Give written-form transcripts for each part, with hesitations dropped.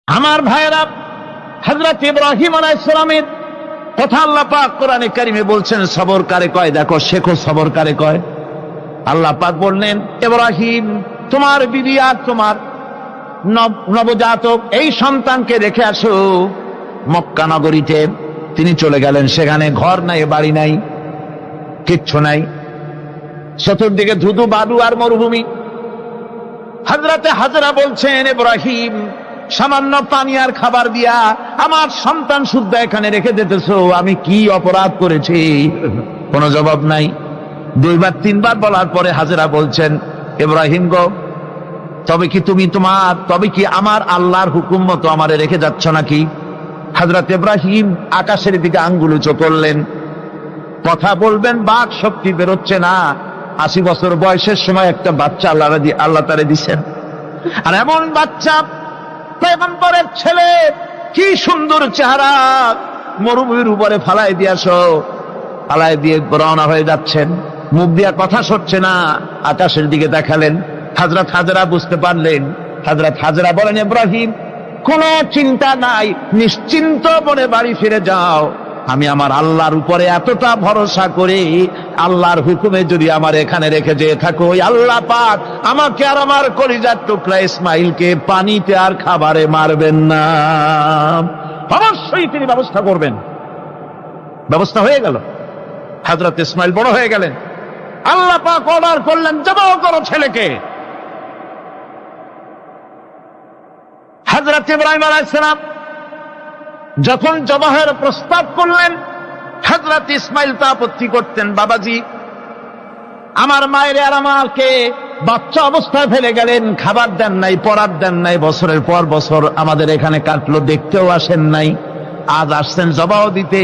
আমার ভাইয়েরা, হযরত ইব্রাহিম আলাইহিস সালামের কথা আল্লাহ পাক কোরআনে কারিমে বলছেন সবর কারে কয়, দেখো শেখো সবর কারে কয়। আল্লাহ পাক বললেন, ইব্রাহিম তোমার বিবি আর তোমার নবজাতক এই সন্তানকে রেখে আসো মক্কা নগরীতে। তিনি চলে গেলেন, সেখানে ঘর নাই, বাড়ি নাই, কিচ্ছু নাই, চতুর্দিকে ধুধু বালু আর মরুভূমি। হযরতে হাজরা বলছেন, ইব্রাহিম সামান্য পানি আর খাবার দিয়া আমার সন্তান শুদ্ধ এখানে রেখে দিতেছো, আমি কি অপরাধ করেছি? কোনো জবাব নাই। দুইবার তিনবার বলার পরে হাজরা বলছেন, ইব্রাহিম গো, তবে কি আমার আল্লাহর হুকুম মতো আমারে রেখে যাচ্ছ নাকি? হযরত ইব্রাহিম আকাশের দিকে আঙ্গুল উঁচু করলেন। কথা বলবেন, বাক শক্তি বেরোচ্ছে না। 80 বছর বয়সের সময় একটা বাচ্চা আল্লাহ তারে দিচ্ছেন, আর এমন বাচ্চা পয়গম্বরের ছেলে, কি সুন্দর চেহারা, মরুভূমির উপরে ফালাই দিয়ে রওনা হয়ে যাচ্ছেন, মুখ দিয়া কথা সরছে না, আকাশের দিকে দেখালেন। হযরত হাজরা বুঝতে পারলেন। হযরত হাজরা বলেন, ইব্রাহিম কোনো চিন্তা নাই, নিশ্চিন্ত মনে বাড়ি ফিরে যাও। আমি আমার আল্লাহর উপরে এতটা ভরসা করি, আল্লাহর হুকুমে যদি আমার এখানে রেখে যেয়ে থাকো, আল্লাহ পাক আমাকে আর আমার কলিজার টুকরা ইসমাইলকে পানিতে আর খাবারে মারবেন না, অবশ্যই তিনি ব্যবস্থা করবেন। ব্যবস্থা হয়ে গেল। হযরত ইসমাইল বড় হয়ে গেলেন। আল্লাহ পাক অর্ডার করলেন, জবাহ করো ছেলেকে। হযরত ইব্রাহিম আলাইহিস সালাম যখন জবাহের প্রস্তাব করলেন, হযরত ইসমাইল তা আপত্তি করতেন, বাবাজি আমার মায়ের আর আমাকে বাচ্চা অবস্থায় ফেলে গেলেন, খাবার দেন নাই, পরার দেন নাই, বছরের পর বছর আমাদের এখানে কাটলো, দেখতেও আসেন নাই, আজ আসছেন জবাহ দিতে।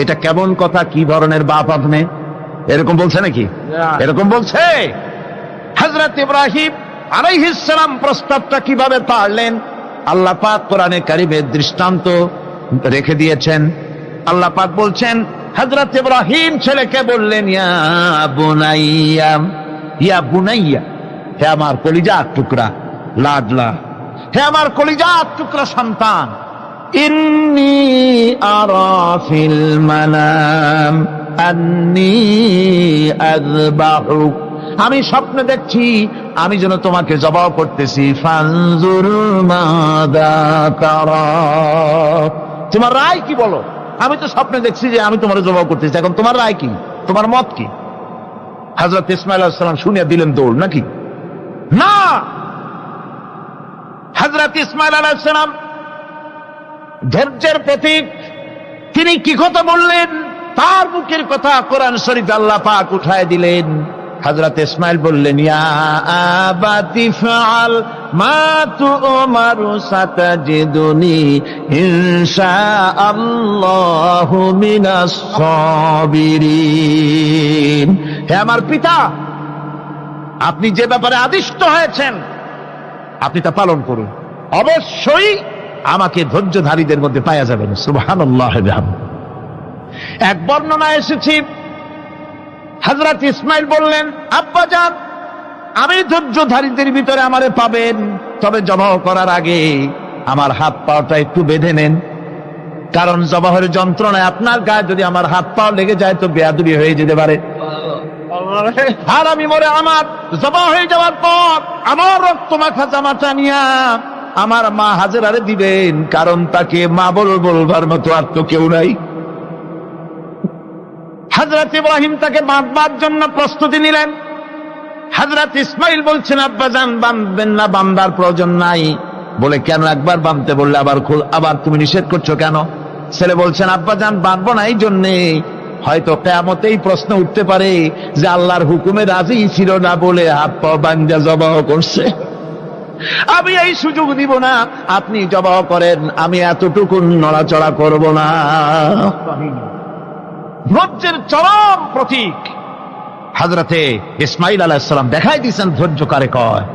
এটা কেমন কথা? কি ধরনের বাপ আপনি? এরকম বলছে নাকি? এরকম বলছে? হযরত ইব্রাহিম আলাইহিস সালাম প্রস্তাবটা কিভাবে পারলেন? আল্লাহ পাক কোরআনে কারিমে দৃষ্টান্ত রেখে দিয়েছেন। আল্লাহ পাক বলছেন, হযরত ইব্রাহিম ছেলেকে বললেন, ইয়া বুনাইয়া, হে আমার কলিজার টুকরা লাডলা, হে আমার কলিজার টুকরা সন্তান, ইন্নী আরা ফিল মানাম আন্নী আযবাহুক, আমি স্বপ্নে দেখছি আমি যেন তোমাকে জবাহ করতেছি। ফানজুর মাযা তারা, তোমার রায় কি বলো? আমি তো স্বপ্নে দেখছি যে আমি তোমার জবাহ করতেছি, এখন তোমার রায় কি, তোমার মত কি? হযরত ইসমাঈল আলাইহিস সালাম শুনিয়া দিলেন দৌড়, নাকি? না, হযরত ইসমাঈল আলাইহিস সালাম ধৈর্যের প্রতীক। তিনি কি কথা বললেন? তার মুখের কথা কোরআন শরীফে আল্লাহ পাক উঠায় দিলেন। হযরত ইসমাঈল বললেন, ইয়া আবাতি ফাআল মা তু'মারু সাতাজিদুনি ইনশাআল্লাহু মিনাস সাবিরিন, হে আমার পিতা, আপনি যে ব্যাপারে আদিষ্ট হয়েছেন আপনি তা পালন করুন, অবশ্যই আমাকে ধৈর্যধারীদের মধ্যে পাওয়া যাবেন। সুবহানাল্লাহ। এক বর্ণনা এসেছে, হযরত ইসমাঈল বললেন, আব্বাজান আমি ধৈর্যধারীদের ভিতরে আমারে পাবেন, তবে জবাহ করার আগে আমার হাত পাটা একটু বেঁধে নেন, কারণ জবাহের যন্ত্রণায় আপনার গায়ে যদি আমার হাত পা লেগে যায় তো বেয়াদবি হয়ে যেতে পারে। আর আমি মরে আমার জবাহ হয়ে যাওয়ার পর আমার রক্ত মাখা জামাটা নিয়া আমার মা হাজেরারে দিবেন, কারণ তাকে মা বলবার মতো আর তো কেউ নাই। হযরত ইব্রাহিম তাকে বাঁধবার জন্য প্রস্তুতি নিলেন। হযরত ইসমাঈল বলছেন, আব্বাজান বাঁধবেন না, বাঁধার প্রয়োজন নাই। বলে, কেন? একবার বাঁধতে বললে আবার তুমি নিষেধ করছো কেন? ছেলে বলছেন, আব্বাজান বাঁধবো না এই জন্যে, হয়তো কিয়ামতেই প্রশ্ন উঠতে পারে যে আল্লাহর হুকুমে রাজি ছিল না বলে হাত পা বাঁধা জবাহ করছে, আমি এই সুযোগ দিব না, আপনি জবাহ করেন, আমি এতটুকু নড়াচড়া করব না। ধৈর্যের চরম প্রতীক হযরতে ইসমাঈল আলাইহিস সালাম দেখাই দিয়েছেন ধৈর্য কারে কয়।